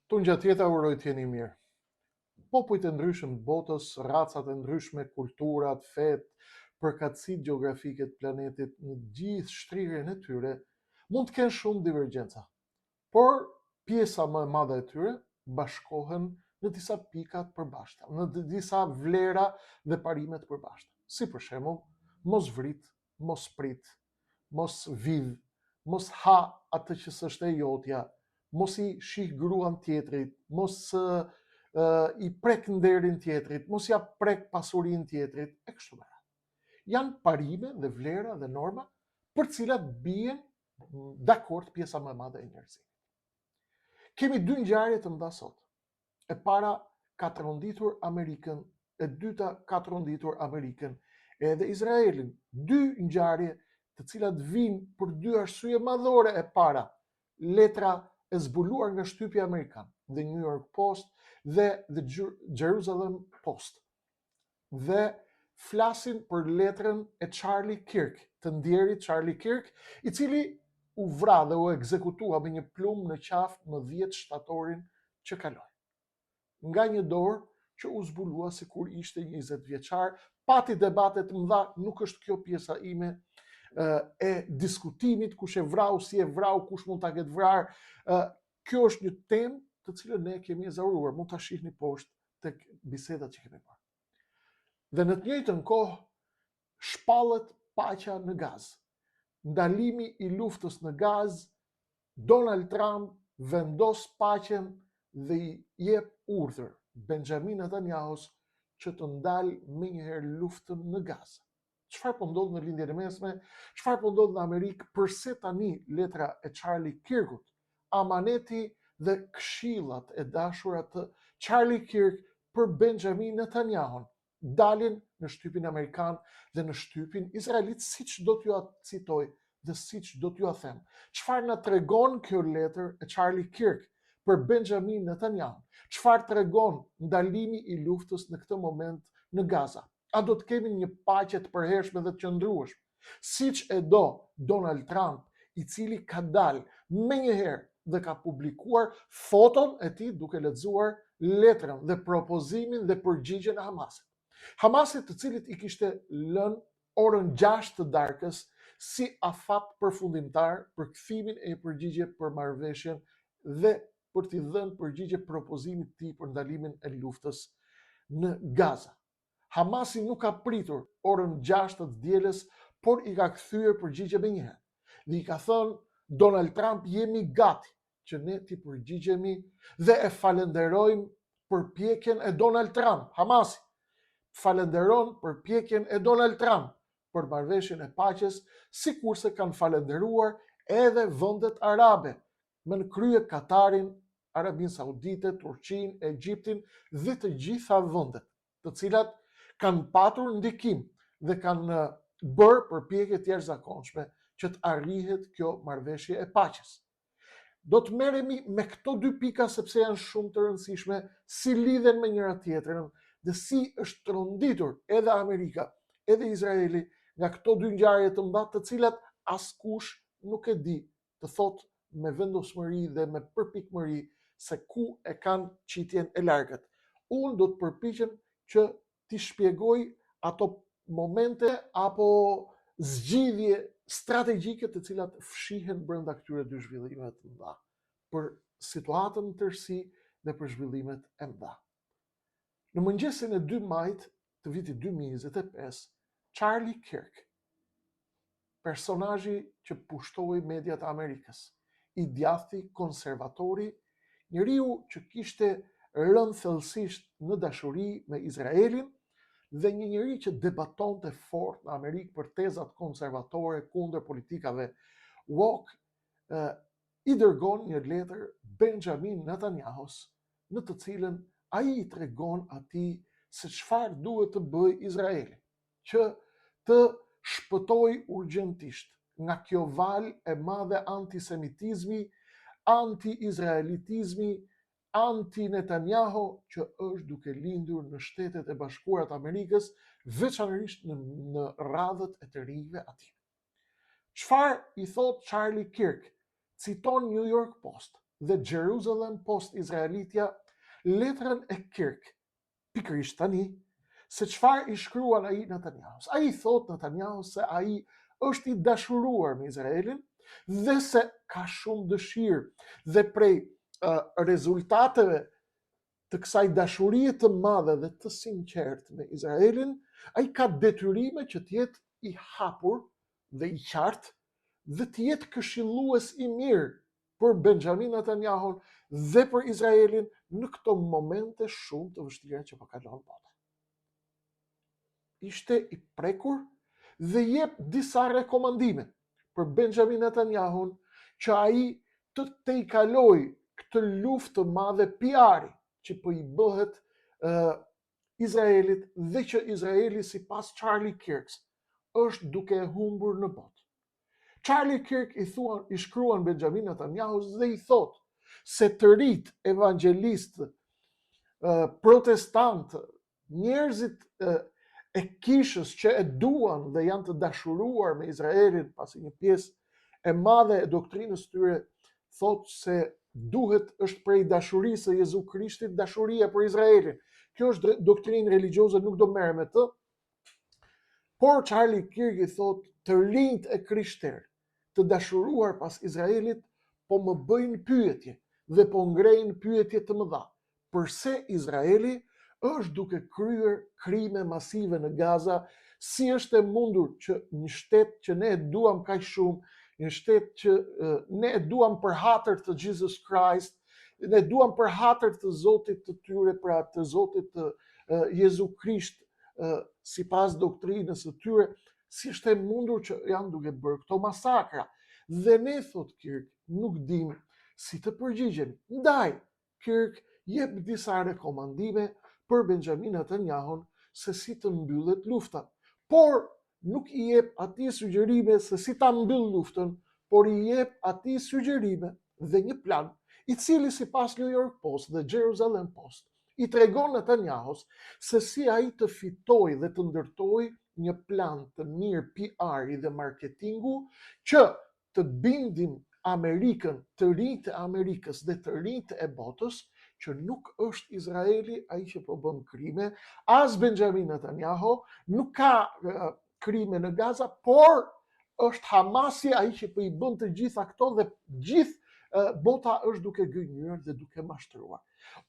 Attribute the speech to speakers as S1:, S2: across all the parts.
S1: Tu ngjatjeta uroj të jeni mirë. Popujt e ndryshëm të botës, racat e ndryshme, kulturat, fetë, përkatësitë gjeografike të planetit në gjithë shtrirjen e tyre mund të kenë shumë divergjenca. Por pjesa më e madhe e tyre bashkohen në disa pika të përbashkëta, në disa vlera dhe parime të përbashkëta. Si për shembull, mos vrit, mos prit, mos vidh, mos ha atë që s'është e jotja, mos i shih gruan tjetrit, mos i prek nderin tjetrit, mos ja prek pasurinë tjetrit, e kështu me radhë. Janë parime dhe vlera dhe norma për cilat bien dakord pjesa më e madhe e njerëzimit. Kemi dy ngjarje të mëdha sot. E para ka tronditur Amerikën, e dyta ka tronditur Amerikën edhe Izraelin. Dy ngjarje të cilat vijnë për dy arsye madhore. E para, letra e zbuluar nga shtypja amerikan, The New York Post dhe The Jerusalem Post. Dhe flasin për letrën e Charlie Kirk, të ndjerit Charlie Kirk, i cili u vra dhe u ekzekutua me një plumë në qafë më 10 shtatorin që kaloi. Nga një dorë që u zbulua sikur ishte 20 vjeçar, pati debate të mëdha, nuk është kjo pjesa ime e diskutimit, kush e vrau, si e vrau, kush mund ta ketë vrarë. Kjo është një temë të cilën ne kemi ezaruar, mund ta shihni poshtë tek bisedat që kemi bërë. Dhe në të njëjtën kohë shpallet paqja në Gazë. Ndalimi i luftës në Gazë, Donald Trump vendos paqen dhe i jep urdhër Benjamin Netanyahus që të ndalë menjëherë luftën në Gazë. Çfarë po ndodh në lindjen e mesme? Çfarë po ndodh në Amerikë? Përse tani letra e Charlie Kirkut, amaneti dhe këshillat e dashura të Charlie Kirk për Benjamin Netanyahun dalin në shtypin amerikan dhe në shtypin izraelit, siç do t'ju citoj dhe siç do t'ju them. Çfarë na tregon kjo letër e Charlie Kirk për Benjamin Netanyahu? Çfarë tregon ndalimi i luftës në këtë moment në Gaza? A do të kemi një paqe të përhershme dhe të qëndrueshme, siç e do Donald Trump, i cili ka dalë menjëherë dhe ka publikuar foton e tij duke lexuar letrën dhe propozimin dhe përgjigjen e Hamasit. Hamasit, të cilit i kishte lënë orën 6 të darkës si afat përfundimtar për kthimin e përgjigje për marrëveshjen dhe për t'i dhënë përgjigje propozimit të tij për ndalimin e luftës në Gaza. Hamasi nuk ka pritur orën 6 të dielës, por i ka kthyer përgjigje me njëherë. Dhe i ka thënë Donald Trump, jemi gati që ne t'i përgjigjemi dhe e falenderojmë përpjekjen e Donald Trump. Hamasi falenderon përpjekjen e Donald Trump për marrëveshjen e paqes, sikurse kanë falenderuar edhe vendet arabe, me në krye Katarin, Arabinë Saudite, Turqinë, Egjiptin dhe të gjitha vendet të cilat kanë patur ndikim dhe kanë bërë përpjekje të jashtëzakonshme që të arrihet kjo marrëveshje e paqes. Do të merremi me këto dy pika sepse janë shumë të rëndësishme, si lidhen me njëra tjetrën dhe si është tronditur edhe Amerika, edhe Izraeli nga këto dy ngjarje të mëdha, të cilat askush nuk e di të thotë me vendosmëri dhe me përpikmëri se ku e kanë qitjen e largët. Unë do të përpiqem që t'i shpjegoj ato momente apo zgjidhje strategjike të cilat fshihen brenda këtyre dy zhvillimeve të mëdha për situatën në tërësi dhe për zhvillimet e mëdha. Në mëngjesin e 2 majit të vitit 2025, Charlie Kirk, personazhi që pushtoi mediat e Amerikës, i djathti konservatori, njeriu që kishte rënë thellësisht në dashuri me Izraelin dhe një njeri që debatonte fort në Amerikë për tezat konservatore kundër politikave woke, i dërgon një letër Benjamin Netanyahus, në të cilën ai i tregon atij se çfarë duhet të bëjë Izraeli, që të shpëtoi urgjentisht nga kjo valë e madhe antisemitizmi, anti-izraelitizmi, anti-Netanyahu që është duke lindur në Shtetet e Bashkuara të Amerikës, veçanërisht në radhët e të rinjve aty. Çfarë i thot Charlie Kirk? Citon New York Post dhe Jerusalem Post Izraelitja letrën e Kirk, pikërisht tani, se çfarë i shkruan ai Netanyahu. Ai thot Netanyahu se ai është i dashuruar me Izraelin dhe se ka shumë dëshirë dhe prej rezultateve të kësaj dashurie të madhe dhe të sinqertë me Izraelin, ai ka detyrime që të jetë i hapur dhe i qartë dhe të jetë këshillues i mirë për Benjamin Netanyahu dhe për Izraelin në këto momente shumë të vështira që po kalon bota. Ishte i prekur dhe jep disa rekomandime për Benjamin Netanyahu që ai të tejkaloj këtë luftë të madhe PR-i që po i bëhet Izraelit dhe që Izraeli sipas Charlie Kirks është duke humbur në botë. Charlie Kirk i shkruan Benjamin Netanyahu dhe i thot se të rit evangelistë, protestantë, njerëzit e kishës që e duan dhe janë të dashuruar me Izraelin, pasi një pjesë e madhe e doktrinës tyre thot se duhet është prej dashurisë së Jezu Krishtit dashuria për Izraelin. Kjo është doktrinë religjioze, nuk do merrem me të. Por Charlie Kirk i thot të rinjt e krishterë të dashuruar pas Izraelit po më bëjnë pyetje dhe po ngrejnë pyetje të mëdha. Përse Izraeli është duke kryer krime masive në Gaza, si është e mundur që një shtet që ne e duam kaq shumë, një shtet që ne e duam për hatër të Jesus Christ, ne duam për hatër të Zotit të tyre, pra të Zotit të Jezu Krisht, sipas doktrinës së tyre, si është e mundur që janë duke bërë këto masakra. Dhe ne, thot Kirk, nuk dim si të përgjigjem. Ndaj, Kirk jep disa rekomandime për Benjamin Netanyahu se si të mbyllet lufta. Por nuk i jep atij sugjerime se si ta mbyll luftën, por i jep atij sugjerime dhe një plan, i cili sipas New York Post dhe Jerusalem Post i tregon Netanyahus se si ai të fitoj dhe të ndërtoj një plan të mirë PR-i dhe marketingu që të bindin Amerikën, të rinjtë e Amerikës dhe të rinjtë e botës, që nuk është Izraeli ai që po bën krime, as Benjamin Netanyahu nuk ka krime në Gaza, por është Hamasi ai që po i bën të gjitha këto dhe gjithë bota është duke gënjur dhe duke mashtruar.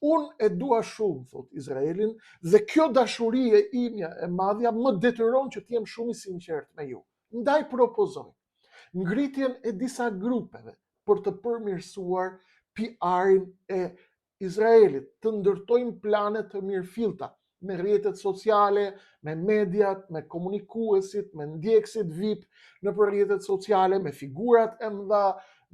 S1: Unë e dua shumë, thot Izraelin, dhe kjo dashuri e imja e madhja më detyron që t'jem shumë i sinqert me ju. Ndaj propozoj ngritjen e disa grupeve për të përmirësuar PR-in e Izraelit, të ndërtojnë plane të mirëfillta me rrjetet sociale, me mediat, me komunikuesit, me ndjekësit VIP në për rrjetet sociale, me figurat e mëdha,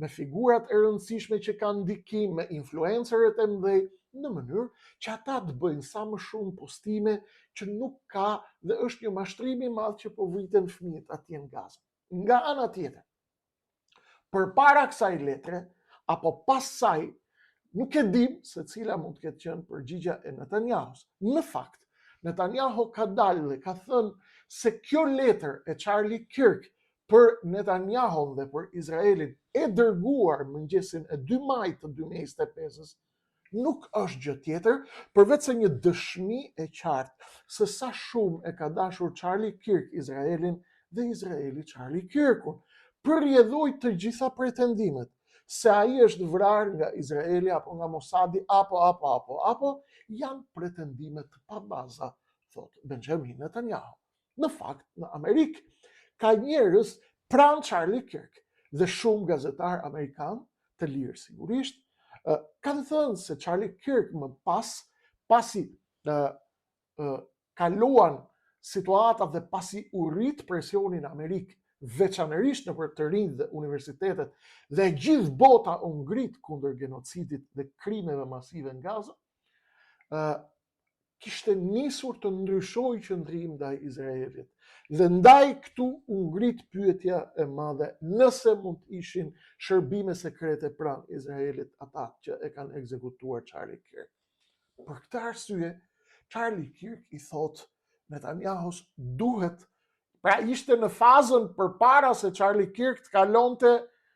S1: me figurat e rëndësishme që kanë ndikim, me influencerët e mëdhej, në mënyrë që ata të bëjnë sa më shumë postime që nuk ka dhe është një mashtrim i madh që po vriten fëmijët atje në Gaza. Nga ana tjetër, përpara kësaj letre apo pas saj, nuk e dim se cila mund të ketë qenë përgjigja e Netanyahus. Në fakt, Netanyahu ka dalë dhe ka thënë se kjo letër e Charlie Kirk për Netanyahu dhe për Izraelin e dërguar mëngjesin e 2 majit të 2025 nuk është gjë tjetër përveç se një dëshmi e qartë se sa shumë e ka dashur Charlie Kirk Izraelin dhe Izraeli Charlie Kirkun, përrjedhoi të gjitha pretendimet se ai është vrarë nga Izraeli apo nga Mossadi apo janë pretendimet të pabaza, thot Benjamin Netanyahu. Në fakt, në Amerikë ka njerëz pranë Charlie Kirk dhe shumë gazetar amerikan, të lirë sigurisht, kanë thënë se Charlie Kirk më pasi kaluan situatat dhe pasi u rrit presioni në Amerikë, veçanërisht në për të rinjtë dhe universitetet, dhe gjithë bota u ngrit kundër genocidit dhe krimeve masive në Gaza, kishte nisur të ndryshojë qëndrim ndaj Izraelit. Dhe ndaj këtu u ngrit pyetja e madhe, nëse mund të ishin shërbime sekrete pranë Izraelit ata që e kanë ekzekutuar Charlie Kirk. Për këtë arsye, Charlie Kirk i thot Netanyahus duhet, pra ishte në fazën përpara se Charlie Kirk të kalonte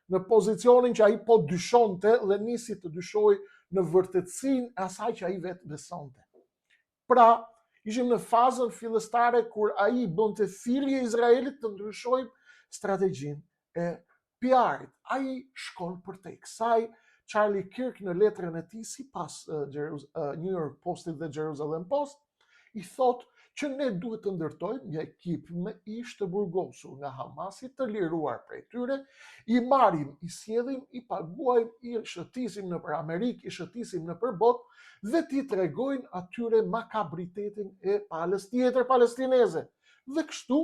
S1: në pozicionin që ai po dyshonte dhe nisi të dyshoj në vërtetësinë e asaj që ai vetë besonte. Pra, ishim në fazën fillestare kur ai bënte thirrje Izraelit të ndryshojë strategjinë e PR-it. Ai shkon për te kësaj. Charlie Kirk në letrën e tij sipas New York Postit dhe Jerusalem Post i thot që ne duhet të ndërtojmë një ekip me ish të burgosur nga Hamasi të liruar prej tyre, i marrim, i sjellim, i paguajmë, i shëtisim nëpër Amerikë, i shëtisim nëpër botë dhe t'i tregojnë atyre makabritetin e palës tjetër palestineze. Dhe kështu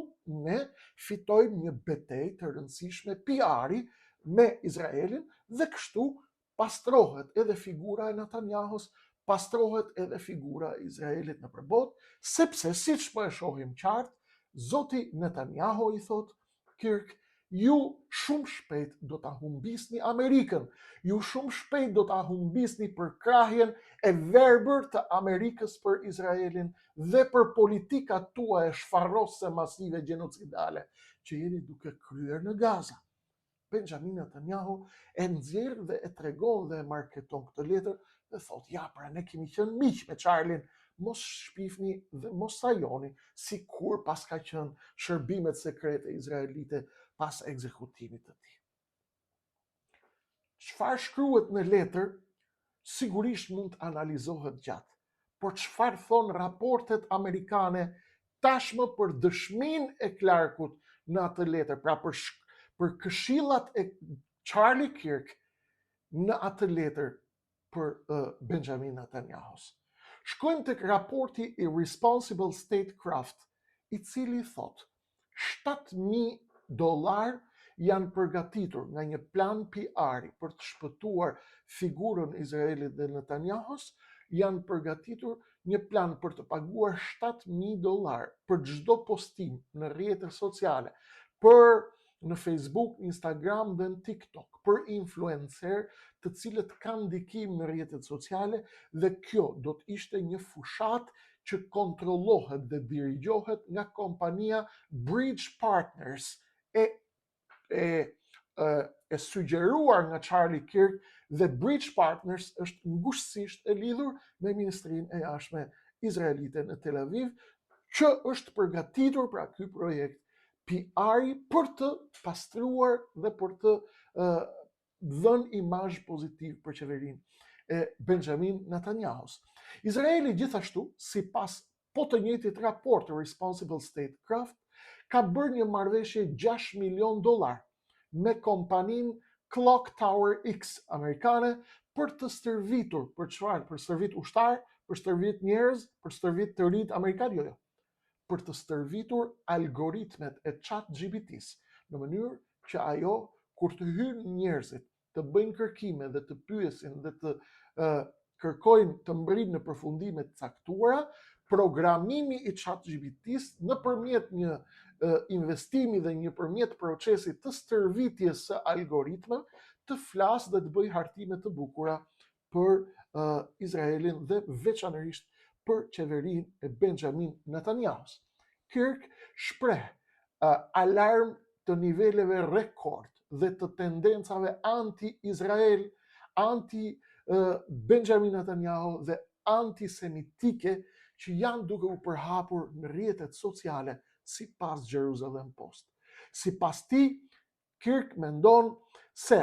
S1: ne fitojmë një betejë të rëndësishme PR-i me Izraelin dhe kështu pastrohet edhe figura e Netanyahus, pastrohet edhe figura e Izraelit në përbot, sepse siç po e shohim qartë, Zoti Netanyahu i thot Kirk, ju shumë shpejt do ta humbisni Amerikën, ju shumë shpejt do ta humbisni për krahjen e verbër të Amerikës për Izraelin dhe për politikat tuaja shfarrose masive gjenocidale që jeni duke kryer në Gaza. Benjamin Netanyahu e nxjerr dhe e tregon dhe e marketon këtë letër dhe thot, ja, pra ne kemi qenë miq me Charlin, mos shpifni dhe mos sajoni si kur pas ka qenë shërbimet sekrete izraelite pas ekzekutimit të tij. Çfarë shkruhet në letër, sigurisht mund të analizohet gjatë, por çfarë thon raportet amerikane tashmë për dëshminë e Clarkut në atë letër, pra për këshillat e Charlie Kirk në atë letër për Benjamin Netanyahus. Shkojmë tek raporti i Responsible Statecraft, i cili thot $7,000 janë përgatitur nga një plan PR-i për të shpëtuar figurën e Izraelit dhe Netanyahus, janë përgatitur një plan për të paguar $7,000 për çdo postim në rrjetet sociale, për në Facebook, Instagram dhe në TikTok, për influencer të cilët kanë ndikim në rrjetet sociale dhe kjo do të ishte një fushat që kontrollohet dhe dirigjohet nga kompania Bridge Partners e sugjeruar nga Charlie Kirk dhe Bridge Partners është ngushësisht e lidhur me Ministrinë e Jashtme Izraelite në Tel Aviv, që është përgatitur pra ky projekt PR-i për të pastruar dhe për të dhënë imazh pozitiv për qeverinë e Benjamin Netanyahus. Izraeli gjithashtu, sipas po të njëjtit raport të Responsible Statecraft, ka bërë një marrëveshje $6 milion me kompaninë Clock Tower X amerikane për të stërvitur, për çfarë? Për stërvit ushtar, për stërvit njerëz, për stërvit të rinj amerikan, jo. Për të stërvitur algoritmet e ChatGPT-s në mënyrë që ajo, kur të hyjnë njerëzit, të bëjnë kërkime dhe të pyesin dhe të kërkojnë të mbrijnë në përfundime të caktuara, programimi i ChatGPT-s nëpërmjet një investimi dhe nëpërmjet procesit të stërvitjes së algoritmeve të flasë dhe të bëjë hartime të bukura për Izraelin dhe veçanërisht për qeverinë e Benjamin Netanyahus. Kirk shpreh alarm të niveleve rekord dhe të tendencave anti-Izrael, anti-Benjamin Netanyahu dhe antisemitike që janë duke u përhapur në rrjetet sociale sipas Jerusalem Post. Sipas tij, Kirk mendon se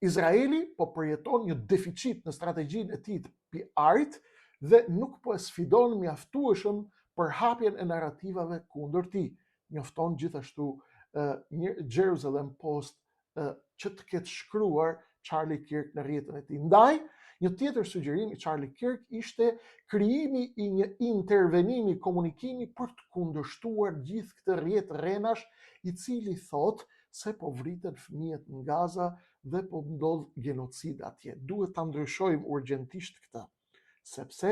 S1: Izraeli po përjeton një deficit në strategjinë e tij të PR-it dhe nuk po e sfidon mjaftueshëm përhapjen e narrativave kundër tij. Njofton gjithashtu Jerusalem Post që të ketë shkruar Charlie Kirk në rrjetin e tij. Ndaj, një tjetër sugjerim i Charlie Kirk ishte krijimi i një intervenimi komunikimi për të kundërshtuar gjithë këtë rrjet rrenash i cili thotë se po vriten fëmijët në Gaza dhe po ndodh genocid atje. Duhet ta ndryshojmë urgjentisht këtë, sepse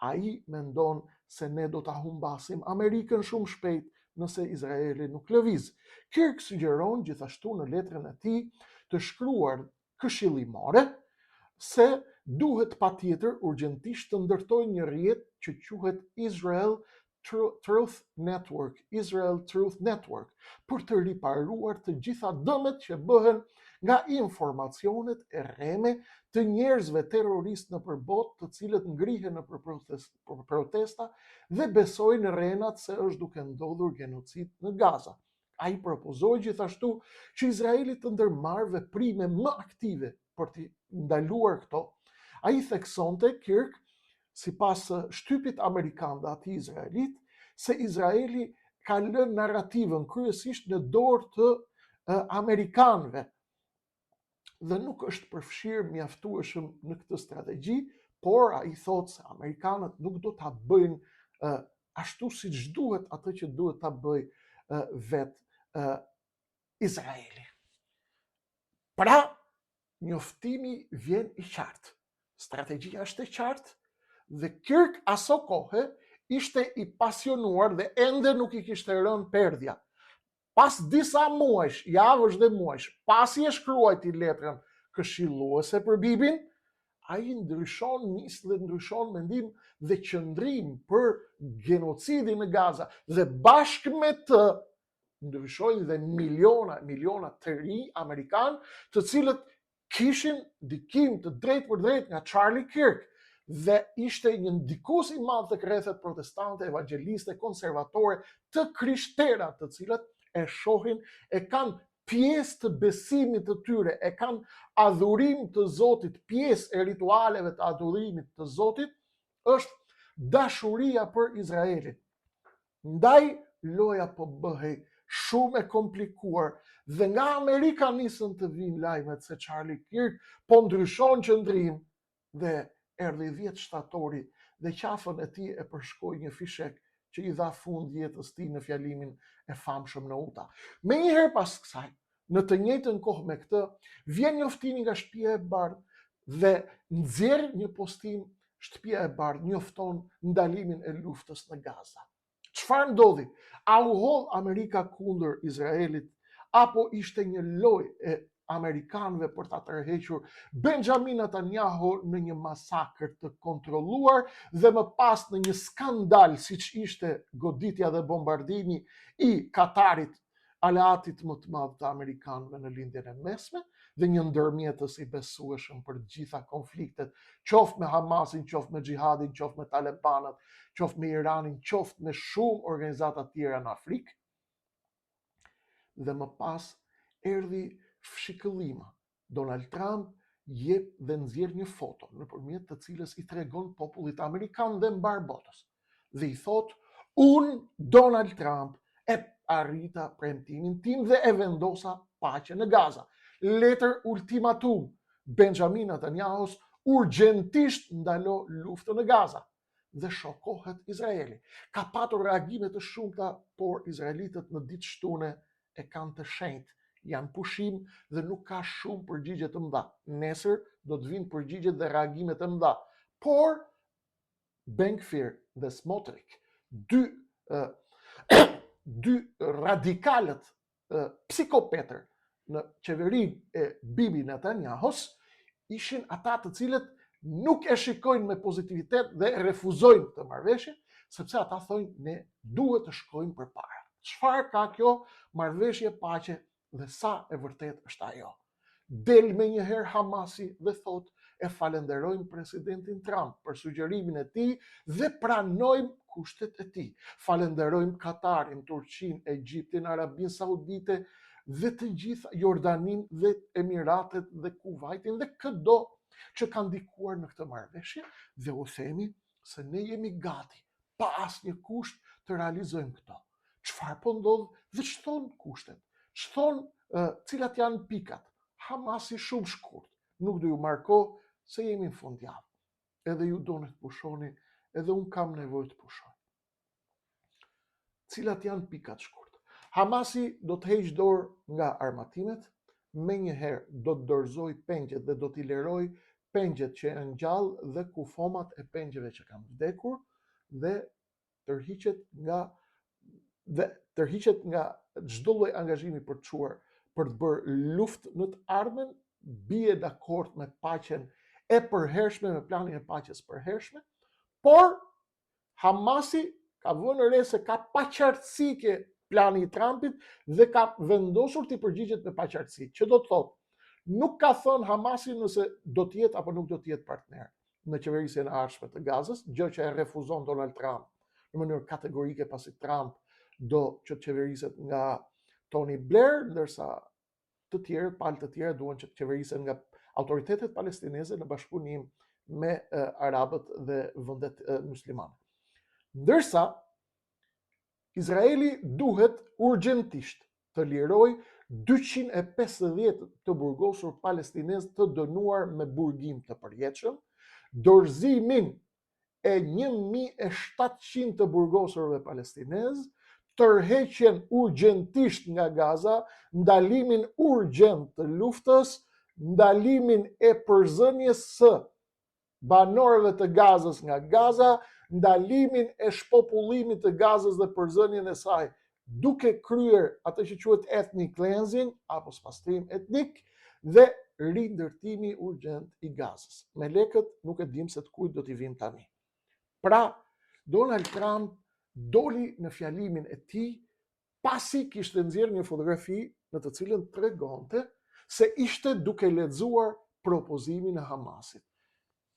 S1: ai mendon se ne do ta humbasim Amerikën shumë shpejt nëse Izraeli nuk lëviz. Kirk sugjeron gjithashtu në letrën e tij të shkruar këshillimore se duhet patjetër urgjentisht të ndërtojë një rrjet që quhet Israel Truth Network, Israel Truth Network, për të riparuar të gjitha dëmet që bëhen nga informacionet e rreme të njerëzve terrorist në përbot, të cilët ngrihen në për protesta dhe besojnë rrenat se është duke ndodhur genocid në Gaza. Ai propozoi gjithashtu që Izraeli të ndërmarrë veprime më aktive për të ndaluar këto. Ai theksonte Kirk, sipas shtypit amerikan dhe atij izraelit, se Izraeli ka lënë narrativën kryesisht në dorë të amerikanëve dhe nuk është përfshirë mjaftueshëm në këtë strategji, por ai thotë se amerikanët nuk do ta bëjnë ashtu siç duhet atë që duhet ta bëjë vetë Izraeli. Pra, njoftimi vjen i qartë. Strategjia është e qartë dhe Kirk aso kohë ishte i pasionuar dhe ende nuk i kishte rënë perdhja. Pas disa muajsh, javësh dhe muajsh, pasi e shkruajti letrën këshilluese për Bibin, ai ndryshon mendim dhe qëndrim për genocidin në Gaza dhe bashkë me të ndryshojnë dhe miliona të ri amerikanë, të cilët kishin ndikim të drejtë për drejtë nga Charlie Kirk dhe ishte një ndikues i madh tek rrethet protestante, evangeliste, konservatore, të krishtera, të cilët e shohin, e kanë pjesë të besimit të tyre, e kanë adhurim të Zotit, pjesë e ritualeve të adhurimit të Zotit, është dashuria për Izraelin. Ndaj loja po bëhej shumë e komplikuar dhe nga Amerika nisën të vinë lajmet se Charlie Kirk po ndryshon qëndrim dhe erdhi 10 shtatori dhe qafën e tij e përshkoi një fishek që i dha fund jetës tij në fjalimin e famshëm në Uta. Menjëherë pas kësaj, në të njëjtën kohë me këtë, vjen njoftimi nga Shtëpia e Bardhë dhe nxjerr një postim. Shtëpia e Bardhë njofton ndalimin e luftës në Gaza. Çfarë ndodhi? A u hodh Amerika kundër Izraelit apo ishte një lojë e amerikanëve për ta tërhequr Benjamin Netanyahu në një masakër të kontrolluar dhe më pas në një skandal siç ishte goditja dhe bombardimi i Katarit, aleatit më të madh të amerikanëve në lindjen e mesme dhe një ndërmjetës i besueshëm për të gjitha konfliktet, qoftë me Hamasin, qoftë me Xhihadin, qoftë me Talibanët, qoftë me Iranin, qoftë me shumë organizata tjera në Afrikë. Dhe më pas erdhi fshikëllima. Donald Trump jep dhe nxjerr një foto nëpërmjet të cilës i tregon popullit amerikan dhe mbar botës. Dhe i thot: "Unë, Donald Trump, e arrita premtimin tim dhe e vendosa paqe në Gaza. Letër ultimatum. Benjamin Netanyahus urgjentisht ndalo luftën në Gaza." Dhe shokohet Izraeli. Ka patur reagime të shumta, por izraelitët në ditë shtune e kanë të shenjtë. Janë pushim dhe nuk ka shumë përgjigje të mëdha. Nesër do të vinë përgjigjet dhe reagimet të mëdha. Por Ben-Gvir dhe Smotrich, dy radikalët psikopetër në qeverinë e Bibi Netanyahus, ishin ata të cilët nuk e shikojnë me pozitivitet dhe refuzojnë të marrëveshjen, sepse ata thonë ne duhet të shkojmë përpara. Çfarë ka kjo marrëveshje paqe dhe sa e vërtet është ajo? Del me njëherë Hamasi dhe thot: "E falenderojmë presidentin Trump për sugjerimin e tij dhe pranojmë kushtet e tij. Falenderojmë Katarin, Turqinë, Egjiptin, Arabinë Saudite dhe të gjitha, Jordanin dhe Emiratet dhe Kuvajtin dhe çdo që kanë ndikuar në këtë marrëveshje dhe u themi se ne jemi gati pa asnjë kusht të realizojmë këto." Çfarë po ndodh dhe ç'thon kushtet? Ç'thon cilat janë pikat? Hamasi shumë shkurt, nuk do ju marr kohë se jemi në fundjavë. Edhe ju doni të pushoni, edhe un kam nevojë të pushoj. Cilat janë pikat shkurt? Hamasi do të heqë dorë nga armatimet, menjëherë do të dorëzoj pengjet dhe do t'i leroj pengjet që janë gjallë dhe kufomat e pengjeve që kanë vdekur dhe tërhiqet nga çdo lloj angazhimi për të çuar për të bërë luftë në të ardhmen, bie dakord me paqen e përhershme, me planin e paqes përhershme, por Hamasi ka vënë re se ka paqartësi plani i Trumpit dhe ka vendosur të përgjigjet me paqartësi. Që do të thotë, nuk ka thënë Hamasi nëse do të jetë apo nuk do të jetë partner në qeverisjen e ardhshme të Gazës, gjë që e refuzon Donald Trump në mënyrë kategorike pasi Trump do që të qeveriset nga Tony Blair, ndërsa të tjerët, palë të tjerë duan që të qeverisen nga autoritetet palestineze në bashkëpunim me arabët dhe vendet muslimane. Ndërsa Izraeli duhet urgjentisht të liroj 250 të burgosur palestinez të dënuar me burgim të përjetshëm, dorëzimin e 1700 të burgosurve palestinez, tërheqjen urgjentisht nga Gaza, ndalimin urgjent të luftës, ndalimin e përzënjes së banorëve të Gazës nga Gaza, ndalimin e shpopullimit të Gazës dhe përzënjen e saj, duke kryer atë që quhet ethnic cleansing apo spastrim etnik dhe rindërtimi urgjent i Gazës. Me lekët nuk e dim se të kujt do t'i vim tani. Pra, Donald Trump doli në fjalimin e tij pasi kishte nxjerrë një fotografi në të cilën tregonte se ishte duke lexuar propozimin e Hamasit.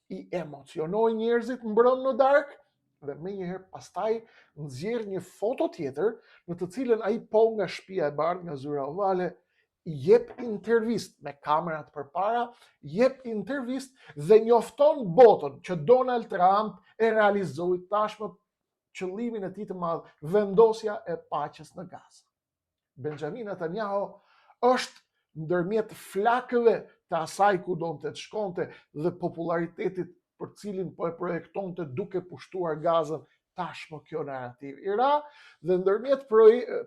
S1: I emocionoi njerëzit mbrëm në darkë dhe me njëherë pastaj nxjerr një foto tjetër në të cilën ai po nga shtëpia e bardhë, nga zyra ovale, jep intervistë me kamerat përpara, jep intervistë dhe njofton botën që Donald Trump e realizoi tashmë qëllimin e tij të madh, vendosja e paqes në Gazë. Benjamin Netanyahu është ndërmjet flakëve të asaj ku donte të shkonte dhe popularitetit për cilin po e projektonte duke pushtuar Gazën, tashmë kjo narrativ i ra, dhe ndërmjet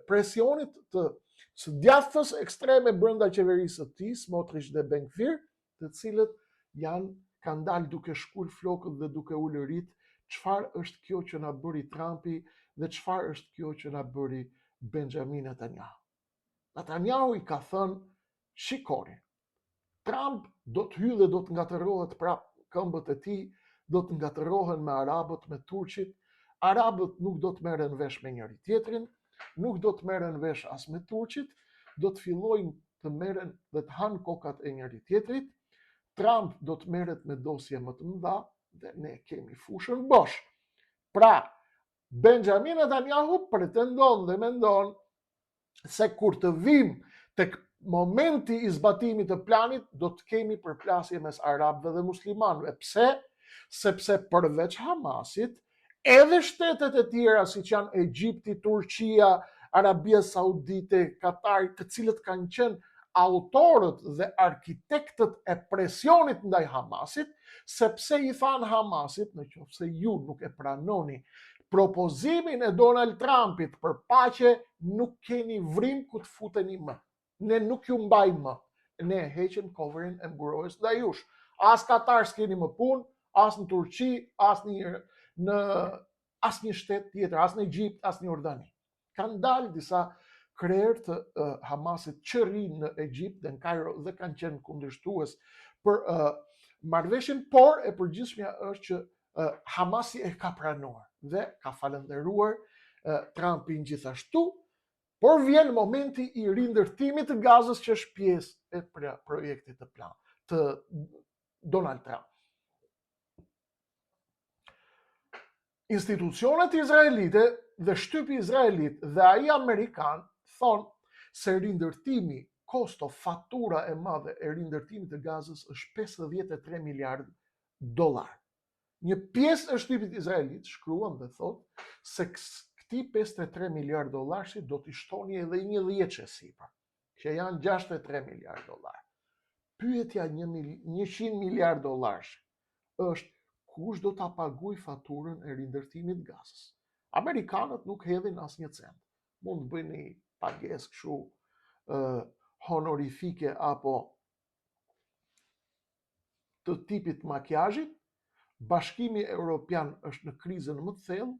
S1: presionit të së djathtës ekstreme brenda qeverisë së tij, Smotrich dhe Ben-Gvir, të cilët kanë dalë duke shkul flokët dhe duke ulë rit, çfarë është kjo që na bëri Trumpi dhe çfarë është kjo që na bëri Benjamin Netanyahu. Netanyahu i ka thënë, shikoni, Trump do të hyjë dhe do të ngatërohet prapë, këmbët e tij do të ngatërohen me arabët, me turqit. Arabët nuk do të merren vesh me njëri tjetrin, nuk do të merren vesh as me turqit, do të fillojnë të merren dhe të hanë kokat e njëri tjetrit. Trump do të merret me dosje më të mëdha dhe ne kemi fushën bosh. Pra, Benjamin Netanyahu pretendon dhe mendon se kur të vim tek momenti i zbatimit të planit, do të kemi përplasje mes arabëve dhe muslimanëve. Pse? Sepse përveç Hamasit, edhe shtetet e tjera si që janë Egjipti, Turqia, Arabia Saudite, Katari, të cilët kanë qenë autorët dhe arkitektët e presionit ndaj Hamasit, sepse i thanë Hamasit, nëse ju nuk e pranoni propozimin e Donald Trumpit për paqe, nuk keni vrim ku të futeni më. Ne nuk ju mbajmë më. Ne heqim coverin e mburojës ndaj jush. As Katar s'keni më punë, as në Turqi, as në asnjë shtet tjetër, as në Egjipt, as në Jordani. Kanë dalë disa krerë të Hamasit që rrinë në Egjipt dhe në Kairo dhe kanë qenë kundërshtues për marrëveshjen, por e përgjithshmja është që Hamasi e ka pranuar dhe ka falendëruar Trumpin gjithashtu, por vjen momenti i rindërtimit të Gazës që është pjesë e projektit të Donald Trump. Institucionet izraelite dhe shtypi izraelit dhe ai amerikan thonë se rindërtimi, kosto, fatura e madhe e rindërtimit të Gazës është $53 miliard. Një pjesë e shtypit izraelit shkruan dhe thotë se këti $53 miliard do t'i shtoni edhe një 10 sipër, që janë $63 miliard. Pyetja $100 miliard është kush do ta paguaj faturën e rindërtimit Gazës. Amerikanët nuk hedhin asnjë cent. Mund të bëjnë një pagesë kështu honorifike apo të tipit makjazhit. Bashkimi Evropian është në krizën më të thellë.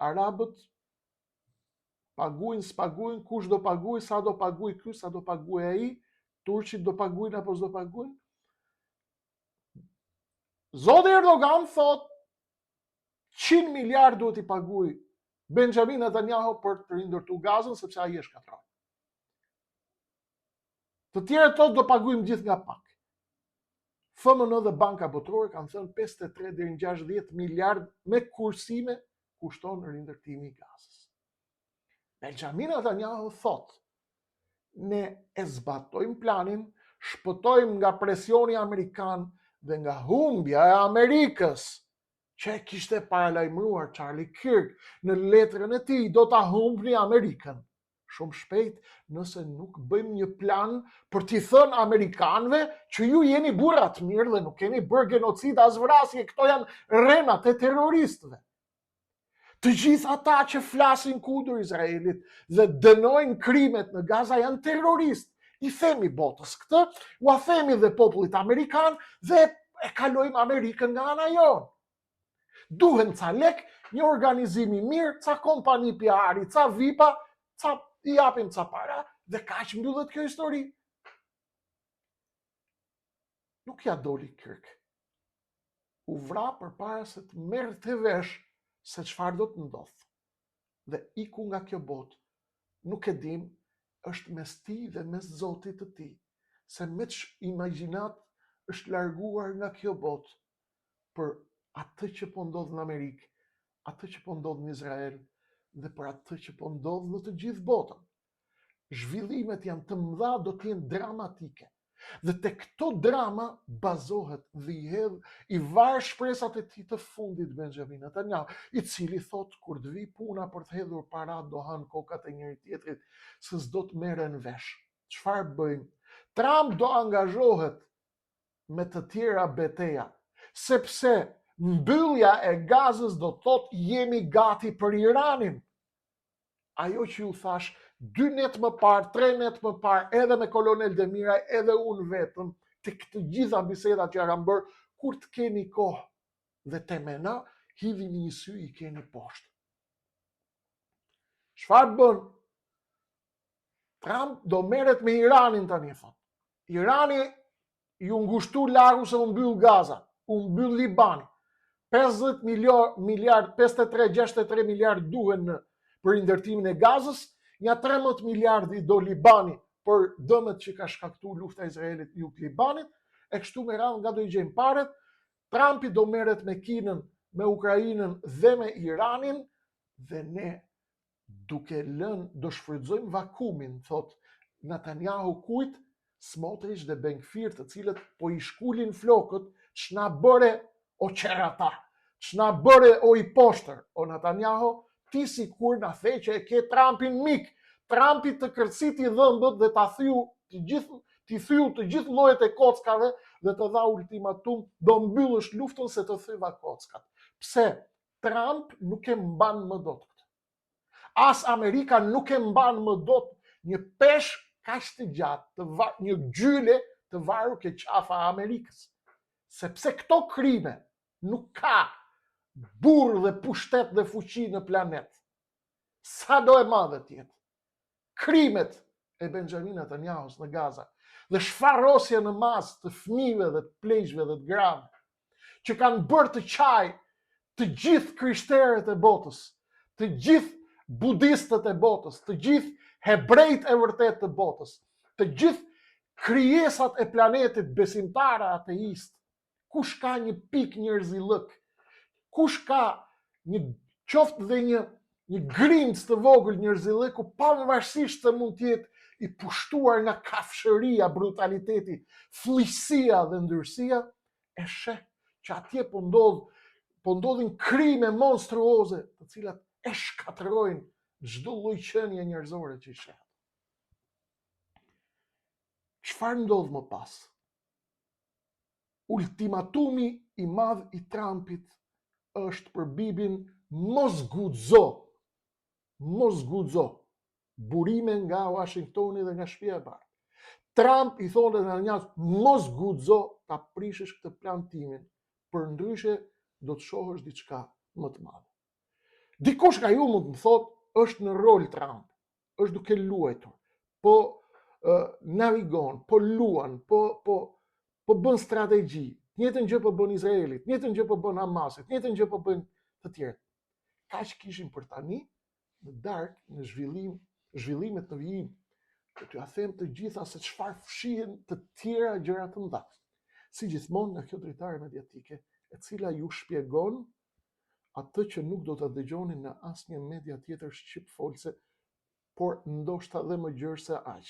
S1: Arabët paguajnë, s'paguajnë, kush do paguaj, sa do paguaj ky, sa do paguaj ai, turqit do paguajnë apo s'do paguajnë. Zoti Erdogan thot 100 miliard duhet i paguaj Benjamin Netanyahu për të rindërtu Gazën, sepse ai është katror. Të tjerët thotë do paguajmë gjithë nga pak. FMN dhe Banka Botërore kanë thënë 53 deri në 60 miliard me kursime kushton rindërtimi i Gazës. Benjamin Netanyahu thotë, ne e zbatojmë planin, shpëtojmë nga presioni amerikan dhe nga humbja e Amerikës, që e kishte paralajmëruar Charlie Kirk në letrën e tij, do ta humbni Amerikën shumë shpejt nëse nuk bëjmë një plan për t'i thënë Amerikanëve që ju jeni burra të mirë dhe nuk keni bërë genocid as vrasje, këto janë rrenat e terroristëve. Të gjithë ata që flasin kundër Izraelit dhe dënojnë krimet në Gaza janë terroristë. I themi botës këtë, u a themi dhe popullit amerikan dhe e kalojmë Amerikën nga ana jonë. Duhen ca lek, një organizim i mirë, ca kompani PR-i, ca VIP-a, ca i japim ca para dhe kaq mbyllet kjo histori. Nuk ja doli Kirk. U vra përpara se të merrte vesh se çfarë do të ndodhë. Dhe iku nga kjo botë. Nuk e dim, është mes ti dhe mes Zotit të ti, se me imagjinat është larguar nga kjo botë për atë që po ndodh në Amerikë, atë që po ndodh në Izrael dhe për atë që po ndodh në të gjithë botën. Zhvillimet janë të mëdha, do të jenë dramatike. Dhe te këto drama bazohet dhe i varë shpresat e tij të fundit Benjamin Netanyahu, i cili thot kur të vi puna për të hedhur para do hanë kokat e njëri tjetrit, se s'do të merren vesh. Çfarë bëjmë? Trump do angazhohet me të tjera beteja, sepse mbyllja e Gazës do thot jemi gati për Iranin. Ajo që ju thash 2 net më parë, 3 net më parë, edhe me kolonel Demiraj, edhe unë vetëm, të këtë gjitha bisedat që kam bërë, kur të keni kohë dhe temena, hidhini një sy i keni poshtë. Çfarë bën? Trump do merret me Iranin tani thot. Irani ju ngushtu lagu se u mbyll Gaza, u mbyll Libani. 50 miliard, 53-63 miliard duhen për ndërtimin e Gazës, nga 13 miliardi do Libani për dëmet që ka shkaktuar lufta e Izraelit jug Libanit, e kështu me radhë nga do i gjejmë paret. Trumpi do merret me Kinën, me Ukrainën dhe me Iranin, dhe ne duke lënë do shfrytëzojmë vakumin, thot Netanyahu kujt, Smotrich dhe Ben-Gvir, të cilët po i shkulin flokët, ç'na bëre o qerata, ç'na bëre o i poshtër, o Netanyahu, ti si kur na the që e ke Trumpin mik, Trumpi të kërciti dhëmbët dhe ti thyu të gjithë llojet e kockave dhe të dha ultimatum, do mbyllësh luftën se të thyva kockat. Pse? Trump nuk e mban më dot këtë. As Amerika nuk e mban më dot një peshë kaq të gjatë, një gjyle të varur ke qafa e Amerikës. Sepse këto krime nuk ka burr dhe pushtet dhe fuqi në planet. Sa do e madhe tjetë. Krimet e Benjamin Netanyahus në Gaza dhe shfarosje në masë të fëmijëve dhe të pleqshve dhe të grave, që kanë bërë të qaj të gjithë krishterët e botës, të gjithë budistët e botës, të gjithë hebrejt e vërtet të botës, të gjithë krijesat e planetit besimtare ateist. Kush ka një pik njerëzillëk, kush ka një qoftë dhe një grimc të vogël njerëzillëku, pavarësisht se mund të jetë i pushtuar nga kafshëria, brutaliteti, fllësia dhe ndyrësia, e sheh që atje po ndodhin krime monstruoze, të cilat e shkatërrojnë çdo lloj qenie njerëzore që i sheh. Çfarë ndodh më pas? Ultimatumi i madh i Trumpit është për Bibin mos guxo. Burime nga Washingtoni dhe nga Shtëpia e Bardhë. Trump i thonë Netanyahu, mos guxo ta prishësh këtë plan timin, përndryshe do të shohësh diçka më të madhe. Dikush nga ju mund të më thotë, është në rol Trump, është duke luajtur, po navigon, po luan, po bën strategji, njëjtën gjë po bën Izraelit, njëjtën gjë po bën Hamasit, njëjtën gjë po bën të tjerët. Kaq kishin për tani, në darkë, në zhvillimet në vijim, të ja them të gjitha se çfarë fshihen të tjera gjëra të mëdha. Si gjithmonë nga kjo dritare mediatike, e cila ju shpjegon atë që nuk do ta dëgjoni në asnjë media tjetër shqipfolse, por ndoshta dhe më gjerë se aq.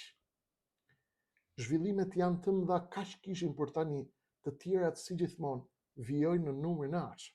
S1: Zhvillimet janë të mëdha, kaq kishin për tani, të tjerat si gjithmonë vijojnë në numrin e aq.